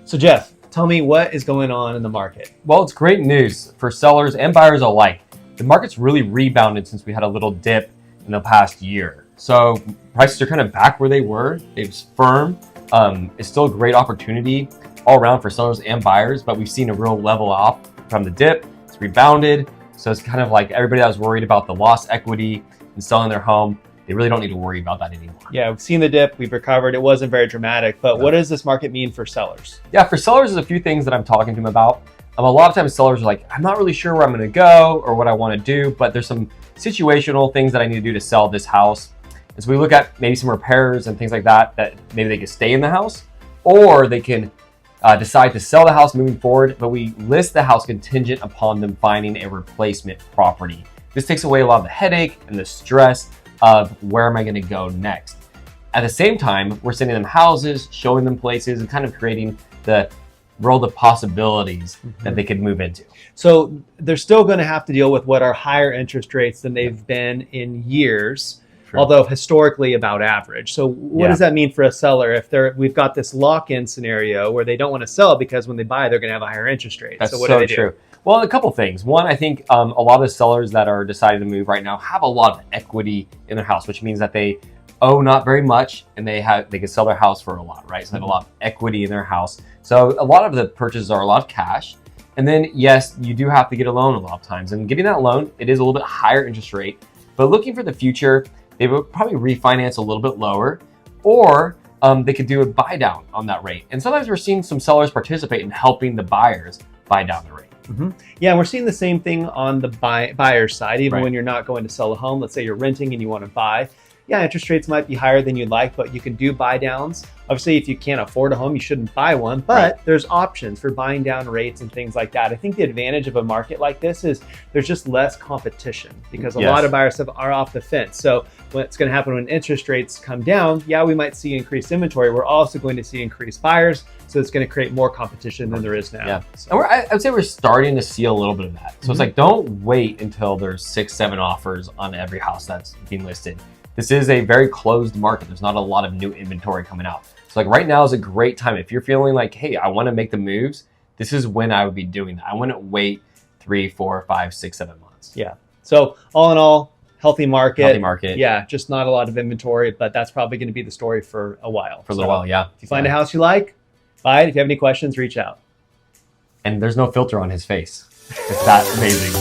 So Jeff, tell me what is going on in the market. Well, it's great news for sellers and buyers alike. The market's really rebounded since we had a little dip in the past year. So prices are kind of back where they were. It's firm. It's still a great opportunity all around for sellers and buyers, but we've seen a real level off from the dip. It's rebounded. So it's kind of like everybody that was worried about the lost equity in selling their home, they really don't need to worry about that anymore. Yeah, we've seen the dip, we've recovered. It wasn't very dramatic, but what does this market mean for sellers? Yeah, for sellers, there's a few things that I'm talking to them about. A lot of times sellers are like, I'm not really sure where I'm going to go or what I want to do, but there's some situational things that I need to do to sell this house. And so we look at maybe some repairs and things like that maybe they can stay in the house, or they can decide to sell the house moving forward, but we list the house contingent upon them finding a replacement property. This takes away a lot of the headache and the stress of where am I going to go next. At the same time, we're sending them houses, showing them places, and kind of creating the world of possibilities that they could move into. So they're still going to have to deal with what are higher interest rates than they've been in years, although historically about average. So what does that mean for a seller if we've got this lock-in scenario where they don't want to sell because when they buy, they're going to have a higher interest rate? That's so what so do they do? true. Well, a couple things. One, I think a lot of the sellers that are deciding to move right now have a lot of equity in their house, which means that they owe not very much and they can sell their house for a lot, right? So they have a lot of equity in their house. So a lot of the purchases are a lot of cash. And then, yes, you do have to get a loan a lot of times. And getting that loan, it is a little bit higher interest rate. But looking for the future, they would probably refinance a little bit lower, or they could do a buy down on that rate. And sometimes we're seeing some sellers participate in helping the buyers buy down the rate. Yeah, we're seeing the same thing on the buyer's side, even when you're not going to sell a home. Let's say you're renting and you want to buy. Yeah, interest rates might be higher than you'd like, but you can do buy downs. Obviously, if you can't afford a home, you shouldn't buy one, but there's options for buying down rates and things like that. I think the advantage of a market like this is there's just less competition because a lot of buyers are off the fence. So what's going to happen when interest rates come down? Yeah, we might see increased inventory. We're also going to see increased buyers. So it's going to create more competition than there is now. Yeah. So. And I would say we're starting to see a little bit of that. So it's like, don't wait until there's 6-7 offers on every house that's being listed. This is a very closed market. There's not a lot of new inventory coming out. So like right now is a great time. If you're feeling like, hey, I want to make the moves, this is when I would be doing that. I wouldn't wait 3, 4, 5, 6, 7 months. Yeah. So all in all, healthy market. Healthy market. Yeah, just not a lot of inventory, but that's probably going to be the story for a while. For a little while, yeah. If you find a house you like, buy it. If you have any questions, reach out. And there's no filter on his face. It's that amazing.